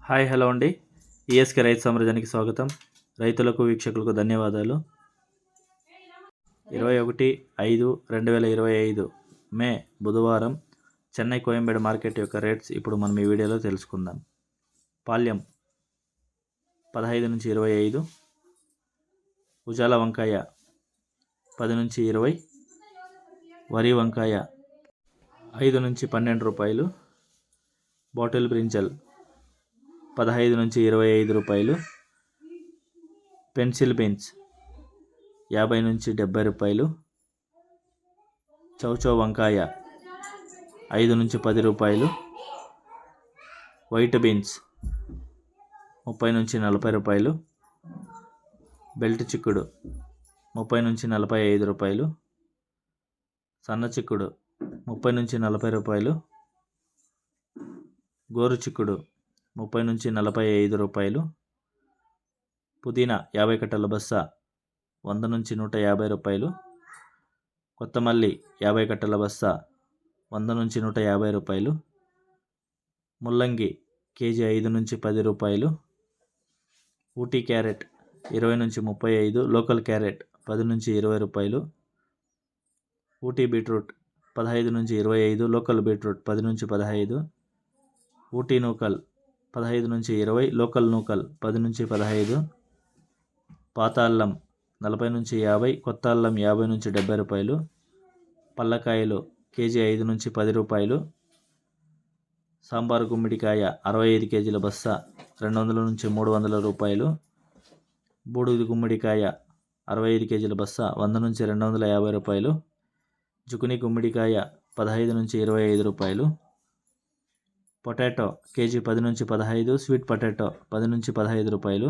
Hi hello అండి. ESK రైతు సామ్రాజ్యానికి స్వాగతం. రైతులకు వీక్షకులకు ధన్యవాదాలు. 21/5/2025 మే బుధవారం చెన్నై కోయంబేడు మార్కెట్ యొక్క రేట్స్ ఇప్పుడు మనం ఈ వీడియోలో తెలుసుకుందాం. పాల్యం 15 నుంచి 25, ఉజాల వంకాయ 10 నుంచి 20, వరి వంకాయ 5 నుంచి 12 రూపాయలు, బాటిల్ బ్రింజల్ 15 నుంచి 25 రూపాయలు, పెన్సిల్ బీన్స్ 50 నుంచి 70 రూపాయలు, చౌచౌ వంకాయ 5 నుంచి 10 రూపాయలు, వైట్ బీన్స్ 30 నుంచి 40 రూపాయలు, బెల్ట్ చిక్కుడు 30 నుంచి 45 రూపాయలు, సన్న చిక్కుడు 30 నుంచి 40 రూపాయలు, గోరు చిక్కుడు 30 నుంచి 45 రూపాయలు, పుదీనా 50 కట్టల బస్తా 100 నుంచి 150 రూపాయలు, కొత్తమల్లి 50 కట్టల బస్తా 100 నుంచి 150 రూపాయలు, ముల్లంగి కేజీ 5 నుంచి 10 రూపాయలు, ఊటీ క్యారెట్ 20 నుంచి 35, లోకల్ క్యారెట్ 10 నుంచి 20 రూపాయలు, ఊటీ బీట్రూట్ 15 నుంచి 25, లోకల్ బీట్రూట్ 10 నుంచి 15, ఊటీ నూకల్ 15 నుంచి 20, లోకల్ నూకల్ 10 నుంచి 15, పాత అల్లం 40 నుంచి 50, కొత్త అల్లం 50 నుంచి 70 రూపాయలు, పల్లకాయలు కేజీ 5 నుంచి 10 రూపాయలు, సాంబార్ గుమ్మిడికాయ 65 కేజీల బస్తా 200 నుంచి 300 రూపాయలు, బూడిద గుమ్మిడికాయ 65 కేజీల బస్తా 100 నుంచి 250 రూపాయలు, జుకుని గుమ్మిడికాయ 15 నుంచి 25 రూపాయలు, పొటాటో కేజీ 10 నుంచి 15, స్వీట్ పొటాటో 10 నుంచి 15 రూపాయలు,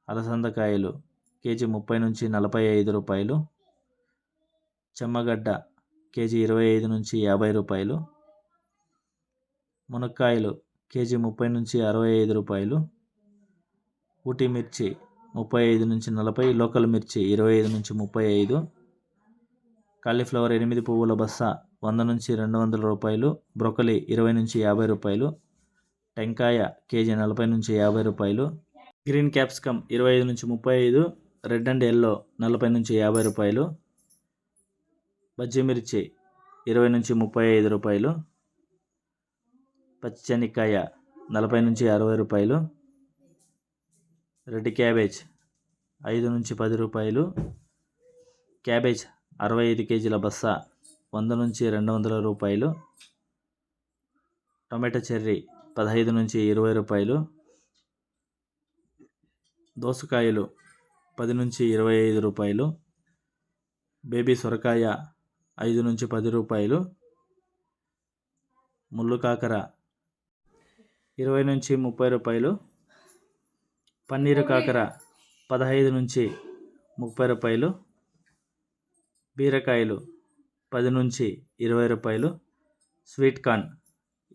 అలసందకాయలు కేజీ 30 నుంచి 45 రూపాయలు, చెమ్మగడ్డ కేజీ 25 నుంచి 50 రూపాయలు, మునక్కాయలు కేజీ 30 నుంచి 65 రూపాయలు, ఊటీ మిర్చి 35 నుంచి 40, లోకల్ మిర్చి 25 నుంచి 35, కాలీఫ్లవర్ 8 పువ్వుల బస్తా 100 నుంచి 200 రూపాయలు, బ్రొకలి 20 నుంచి 50 రూపాయలు, టెంకాయ కేజీ 40 నుంచి 50 రూపాయలు, గ్రీన్ క్యాప్సికమ్ 25 నుంచి 35, రెడ్ అండ్ ఎల్లో 40 నుంచి 50 రూపాయలు, పచ్చిమిర్చి 20 నుంచి 35 రూపాయలు, పచ్చిశనక్కాయ 40 నుంచి 60 రూపాయలు, రెడ్ క్యాబేజ్ 5 నుంచి 10 రూపాయలు, క్యాబేజ్ 65 కేజీల బస్తా 100 నుంచి 200 రూపాయలు, టొమాటో చెర్రీ 15 నుంచి 20 రూపాయలు, దోసకాయలు 10 నుంచి 25 రూపాయలు, బేబీ సొరకాయ 5 నుంచి 10 రూపాయలు, ముళ్ళు కాకర 20 నుంచి 30 రూపాయలు, పన్నీరు కాకర 15 నుంచి 30 రూపాయలు, బీరకాయలు 10 నుంచి 20 రూపాయలు, స్వీట్ కార్న్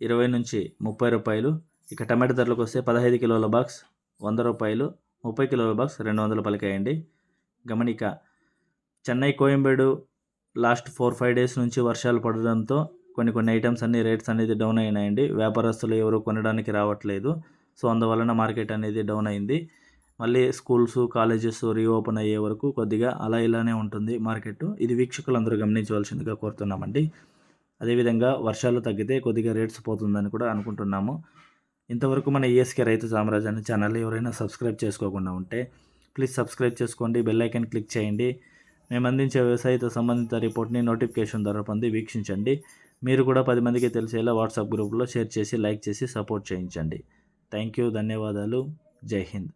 20 నుంచి 30 రూపాయలు. ఇక టమాటా ధరలకు వస్తే 15 కిలోల బాక్స్ 100 రూపాయలు, 30 కిలోల బాక్స్ 200 పలికాయండి. గమనిక, చెన్నై కోయంబేడు లాస్ట్ 4-5 డేస్ నుంచి వర్షాలు పడడంతో కొన్ని ఐటమ్స్ అన్ని రేట్స్ అనేది డౌన్ అయినాయండి. వ్యాపారస్తులు ఎవరు కొనడానికి రావట్లేదు. సో అందువలన మార్కెట్ అనేది డౌన్ అయింది. మళ్ళీ స్కూల్స్ కాలేజెస్ రీఓపెన్ అయ్యే వరకు కొద్దిగా ఇలానే ఉంటుంది మార్కెట్. ఇది వీక్షకులందరూ గమనించవలసిందిగా కోరుతున్నామండి. అదేవిధంగా వర్షాలు తగ్గితే కొద్దిగా రేట్స్ పోతుందని కూడా అనుకుంటున్నాము. ఇంతవరకు మన ఈఎస్కే రైతు సామ్రాజ్యాన్ని ఛానల్ ఎవరైనా సబ్స్క్రైబ్ చేసుకోకుండా ఉంటే ప్లీజ్ సబ్స్క్రైబ్ చేసుకోండి, బెల్ ఐకాన్ క్లిక్ చేయండి. మేము అందించే వ్యవసాయతో సంబంధిత రిపోర్ట్ని నోటిఫికేషన్ ద్వారా పొంది వీక్షించండి. మీరు కూడా 10 మందికి తెలిసేలా వాట్సాప్ గ్రూప్లో షేర్ చేసి లైక్ చేసి సపోర్ట్ చేయించండి. థ్యాంక్ యూ, ధన్యవాదాలు, జై హింద్.